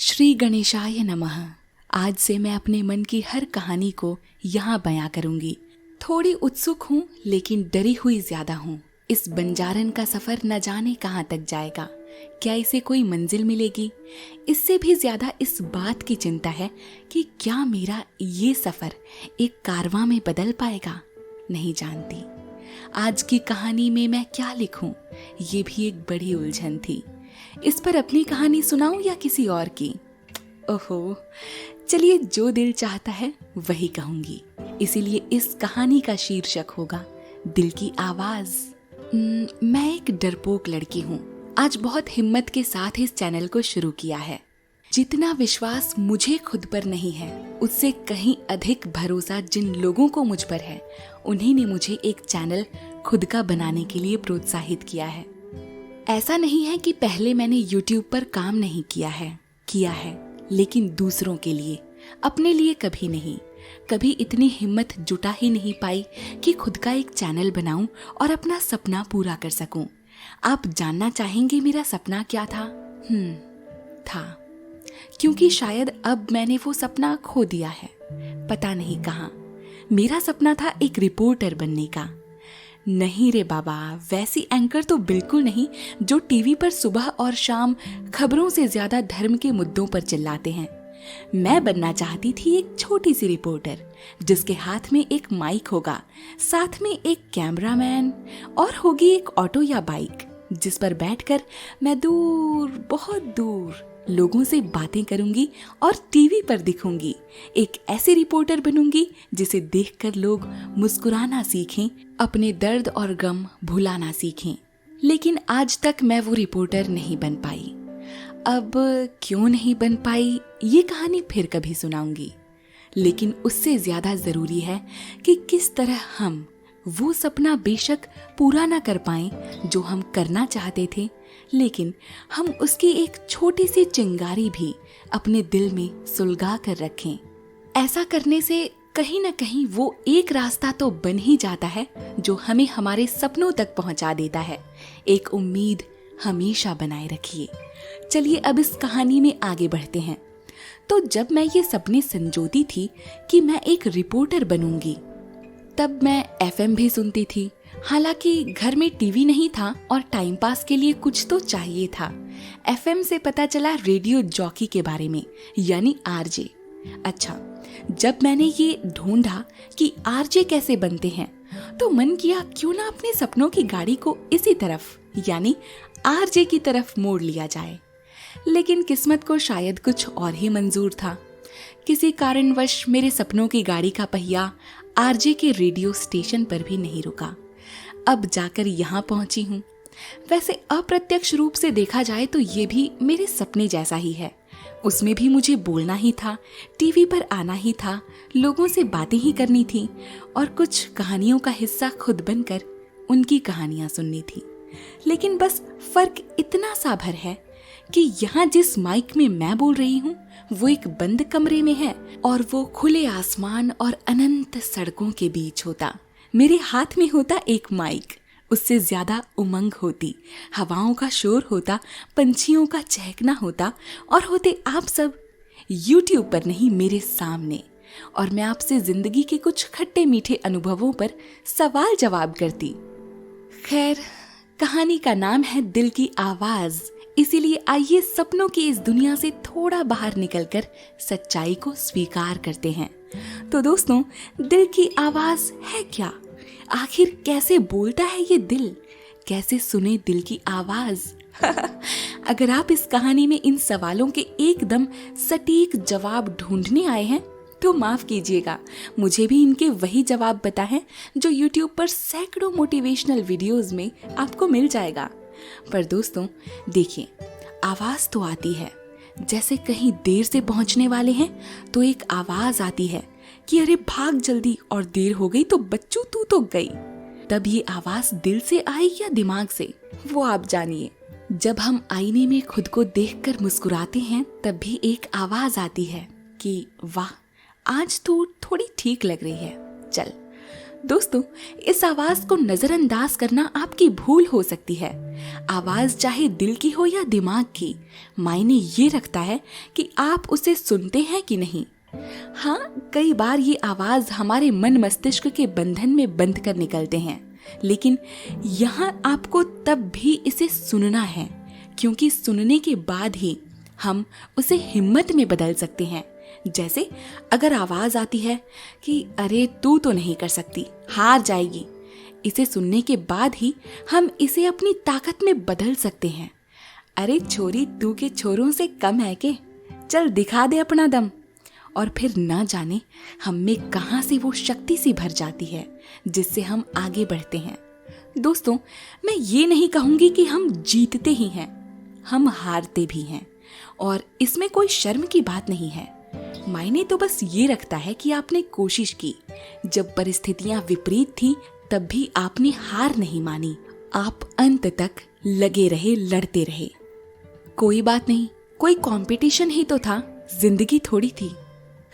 श्री गणेशाय नमः। आज से मैं अपने मन की हर कहानी को यहाँ बयां करूंगी। थोड़ी उत्सुक हूँ लेकिन डरी हुई ज्यादा हूँ। इस बंजारन का सफर न जाने कहाँ तक जाएगा। क्या इसे कोई मंजिल मिलेगी? इससे भी ज्यादा इस बात की चिंता है कि क्या मेरा ये सफर एक कारवां में बदल पाएगा। नहीं जानती आज की कहानी में मैं क्या लिखूं, ये भी एक बड़ी उलझन थी। इस पर अपनी कहानी सुनाऊं या किसी और की? ओहो, चलिए जो दिल चाहता है वही कहूंगी। इसीलिए इस कहानी का शीर्षक होगा दिल की आवाज। मैं एक डरपोक लड़की हूँ। आज बहुत हिम्मत के साथ इस चैनल को शुरू किया है। जितना विश्वास मुझे खुद पर नहीं है, उससे कहीं अधिक भरोसा जिन लोगों को मुझ पर है, उन्हीं ने मुझे एक चैनल खुद का बनाने के लिए प्रोत्साहित किया है। ऐसा नहीं है कि पहले मैंने YouTube पर काम नहीं किया है, लेकिन दूसरों के लिए, अपने लिए कभी नहीं। कभी इतनी हिम्मत जुटा ही नहीं पाई कि खुद का एक चैनल बनाऊं और अपना सपना पूरा कर सकूं। आप जानना चाहेंगे मेरा सपना क्या था? क्योंकि शायद अब मैंने वो सपना खो दिया है, पता नहीं कहाँ। मेरा सपना था एक रिपोर्टर बनने का। नहीं रे बाबा, वैसी एंकर तो बिल्कुल नहीं जो टीवी पर सुबह और शाम खबरों से ज्यादा धर्म के मुद्दों पर चिल्लाते हैं। मैं बनना चाहती थी एक छोटी सी रिपोर्टर जिसके हाथ में एक माइक होगा, साथ में एक कैमरामैन और होगी एक ऑटो या बाइक जिस पर बैठकर मैं दूर, बहुत दूर लोगों से बातें करूंगी और टीवी पर दिखूंगी। एक ऐसी रिपोर्टर बनूंगी जिसे देखकर लोग मुस्कुराना सीखें, अपने दर्द और गम भुलाना सीखें। लेकिन आज तक मैं वो रिपोर्टर नहीं बन पाई। अब क्यों नहीं बन पाई, ये कहानी फिर कभी सुनाऊंगी। लेकिन उससे ज्यादा जरूरी है कि किस तरह हम वो सपना बेशक पूरा ना कर पाएं जो हम करना चाहते थे, लेकिन हम उसकी एक छोटी सी चिंगारी भी अपने दिल में सुलगा कर रखें। ऐसा करने से कहीं ना कहीं वो एक रास्ता तो बन ही जाता है जो हमें हमारे सपनों तक पहुंचा देता है। एक उम्मीद हमेशा बनाए रखिए। चलिए अब इस कहानी में आगे बढ़ते हैं। तो जब मैं ये सपने संजोती थी कि मैं एक रिपोर्टर बनूंगी, तब मैं FM भी सुनती थी। हालांकि घर में टीवी नहीं था और टाइम पास के लिए कुछ तो चाहिए था। FM से पता चला रेडियो जॉकी के बारे में, यानी RJ। अच्छा, जब मैंने ये ढूंढा कि RJ कैसे बनते हैं, तो मन किया क्यों ना अपने सपनों की गाड़ी को इसी तरफ, यानी RJ की तरफ मोड़ लिया जाए। लेकिन किस्मत को शायद कुछ और ही मंजूर था। किसी कारणवश मेरे सपनों की गाड़ी का पहिया RJ के रेडियो स्टेशन पर भी नहीं रुका। अब जाकर यहाँ पहुंची हूँ। वैसे अप्रत्यक्ष रूप से देखा जाए तो ये भी मेरे सपने जैसा ही है। उसमें भी मुझे बोलना ही था, टीवी पर आना ही था, लोगों से बातें ही करनी थी और कुछ कहानियों का हिस्सा खुद बनकर उनकी कहानियां सुननी थी। लेकिन बस फर्क इतना सा भर है कि यहाँ जिस माइक में मैं बोल रही हूँ वो एक बंद कमरे में है और वो खुले आसमान और अनंत सड़कों के बीच होता। मेरे हाथ में होता एक माइक, उससे ज्यादा उमंग होती, हवाओं का शोर होता, पंछियों का चहकना होता और होते आप सब YouTube पर नहीं मेरे सामने। और मैं आपसे जिंदगी के कुछ खट्टे मीठे अनुभवों पर सवाल जवाब करती। खैर, कहानी का नाम है दिल की आवाज। इसीलिए आइए सपनों की इस दुनिया से थोड़ा बाहर निकलकर सच्चाई को स्वीकार करते हैं। तो दोस्तों, दिल की आवाज है क्या? आखिर कैसे बोलता है ये दिल? कैसे सुने दिल की आवाज? अगर आप इस कहानी में इन सवालों के एकदम सटीक जवाब ढूंढने आए हैं तो माफ कीजिएगा, मुझे भी इनके वही जवाब पता है जो YouTube पर सैकड़ों मोटिवेशनल वीडियोस में आपको मिल जाएगा। पर दोस्तों देखिए, आवाज तो आती है। जैसे कहीं देर से पहुंचने वाले हैं तो एक आवाज आती है कि अरे भाग जल्दी, और देर हो गई तो बच्चू तू तो गई। तब ये आवाज दिल से आई या दिमाग से, वो आप जानिए। जब हम आईने में खुद को देखकर मुस्कुराते हैं तब भी एक आवाज आती है कि वाह, आज तू थोड़ी ठीक लग रही है, चल दोस्तों, इस आवाज को नजरअंदाज करना आपकी भूल हो सकती है। आवाज चाहे दिल की हो या दिमाग की, मायने ये रखता है कि आप उसे सुनते हैं कि नहीं। हाँ, कई बार ये आवाज हमारे मन मस्तिष्क के बंधन में बंध कर निकलते हैं, लेकिन यहाँ आपको तब भी इसे सुनना है, क्योंकि सुनने के बाद ही हम उसे हिम्मत में बदल सकते हैं। जैसे अगर आवाज आती है कि अरे तू तो नहीं कर सकती, हार जाएगी, इसे सुनने के बाद ही हम इसे अपनी ताकत में बदल सकते हैं। अरे छोरी, तू के छोरों से कम है के, चल दिखा दे अपना दम। और फिर ना जाने हम में कहां से वो शक्ति सी भर जाती है जिससे हम आगे बढ़ते हैं। दोस्तों, मैं ये नहीं कहूंगी कि हम जीतते ही हैं, हम हारते भी हैं, और इसमें कोई शर्म की बात नहीं है। मायने तो बस ये रखता है कि आपने कोशिश की, जब परिस्थितियां विपरीत थी तब भी आपने हार नहीं मानी, आप अंत तक लगे रहे, लड़ते रहे। कोई बात नहीं, कोई कंपटीशन ही तो था, जिंदगी थोड़ी थी।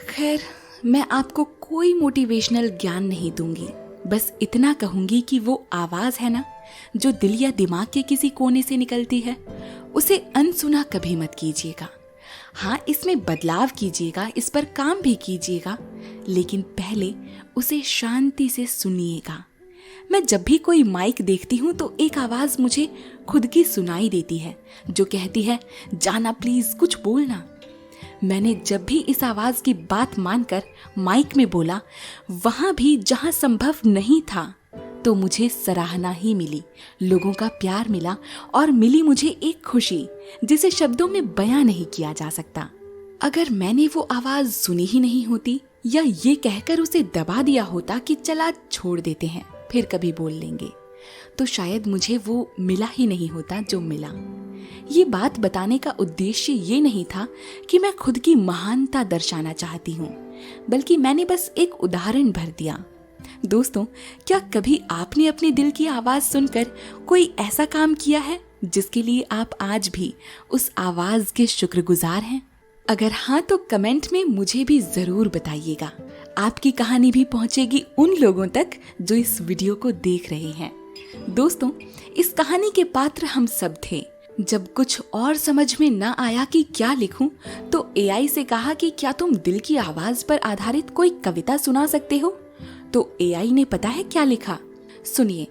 खैर, मैं आपको कोई मोटिवेशनल ज्ञान नहीं दूंगी, बस इतना कहूंगी कि वो आवाज है ना, जो दिल या दिमाग के किसी कोने से निकलती है, उसे अनसुना कभी मत कीजिएगा। हाँ, इसमें बदलाव कीजिएगा, इस पर काम भी कीजिएगा, लेकिन पहले उसे शांति से सुनिएगा। मैं जब भी कोई माइक देखती हूँ तो एक आवाज मुझे खुद की सुनाई देती है, जो कहती है, जाना प्लीज, कुछ बोलना। मैंने जब भी इस आवाज की बात मानकर माइक में बोला, वहां भी जहां संभव नहीं था, तो मुझे सराहना ही मिली, लोगों का प्यार मिला, और मिली मुझे एक खुशी जिसे शब्दों में बयां नहीं किया जा सकता। अगर मैंने वो आवाज सुनी ही नहीं होती, या ये कहकर उसे दबा दिया होता कि चला छोड़ देते हैं, फिर कभी बोल लेंगे, तो शायद मुझे वो मिला ही नहीं होता जो मिला। ये बात बताने का उद्देश्य ये नहीं था कि मैं खुद की महानता दर्शाना चाहती हूँ, बल्कि मैंने बस एक उदाहरण भर दिया। दोस्तों, क्या कभी आपने अपने दिल की आवाज सुनकर कोई ऐसा काम किया है जिसके लिए आप आज भी उस आवाज के शुक्रगुजार हैं? अगर हाँ, तो कमेंट में मुझे भी जरूर बताइएगा। आपकी कहानी भी पहुंचेगी उन लोगों तक जो इस वीडियो को देख रहे हैं। दोस्तों, इस कहानी के पात्र हम सब थे। जब कुछ और समझ में न आया कि क्या लिखूं, तो एआई से कहा कि क्या तुम दिल की आवाज पर आधारित कोई कविता सुना सकते हो? तो एआई ने पता है क्या लिखा? सुनिए।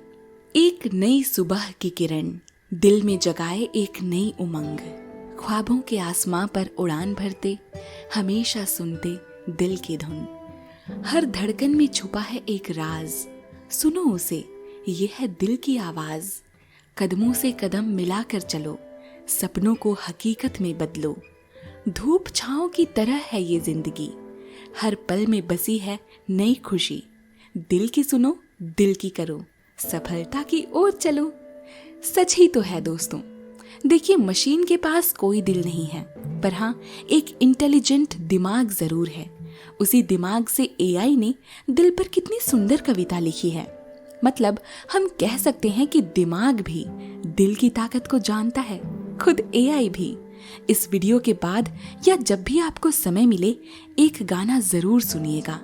एक नई सुबह की किरण दिल में जगाए एक नई उमंग, ख्वाबों के आसमां पर उड़ान भरते, हमेशा सुनते दिल की धुन। हर धड़कन में छुपा है एक राज, सुनो उसे, ये है दिल की आवाज। कदमों से कदम मिलाकर चलो, सपनों को हकीकत में बदलो। धूप छांव की तरह है ये जिंदगी, हर पल में बसी है नई खुशी। दिल की सुनो, दिल की करो, सफलता की ओर चलो। सच ही तो है दोस्तों। देखिए, मशीन के पास कोई दिल नहीं है, पर हाँ, एक इंटेलिजेंट दिमाग जरूर है। उसी दिमाग से एआई ने दिल पर कितनी सुंदर कविता लिखी है। मतलब हम कह सकते हैं कि दिमाग भी दिल की ताकत को जानता है, खुद एआई भी। इस वीडियो के बाद या जब भी आपको समय मिले, एक गाना जरूर सुनिएगा,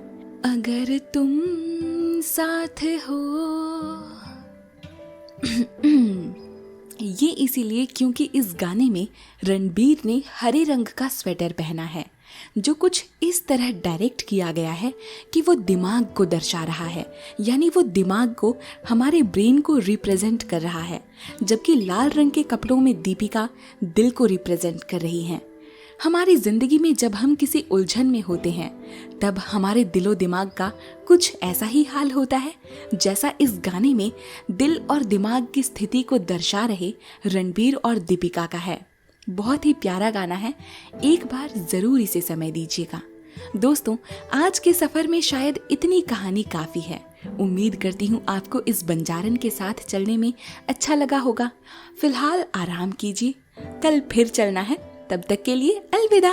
अगर तुम साथ हो। ये इसीलिए क्योंकि इस गाने में रणबीर ने हरे रंग का स्वेटर पहना है, जो कुछ इस तरह डायरेक्ट किया गया है कि वो दिमाग को दर्शा रहा है, यानी वो दिमाग को, हमारे ब्रेन को रिप्रेजेंट कर रहा है, जबकि लाल रंग के कपड़ों में दीपिका दिल को रिप्रेजेंट कर रही हैं। हमारी जिंदगी में जब हम किसी उलझन में होते हैं, तब हमारे दिलो दिमाग का कुछ ऐसा ही हाल होता है जैसा इस गाने में दिल और दिमाग की स्थिति को दर्शा रहे रणबीर और दीपिका का है। बहुत ही प्यारा गाना है, एक बार जरूर इसे समय दीजिएगा। दोस्तों, आज के सफर में शायद इतनी कहानी काफी है। उम्मीद करती हूँ आपको इस बंजारन के साथ चलने में अच्छा लगा होगा। फिलहाल आराम कीजिए, कल फिर चलना है। तब तक के लिए अलविदा।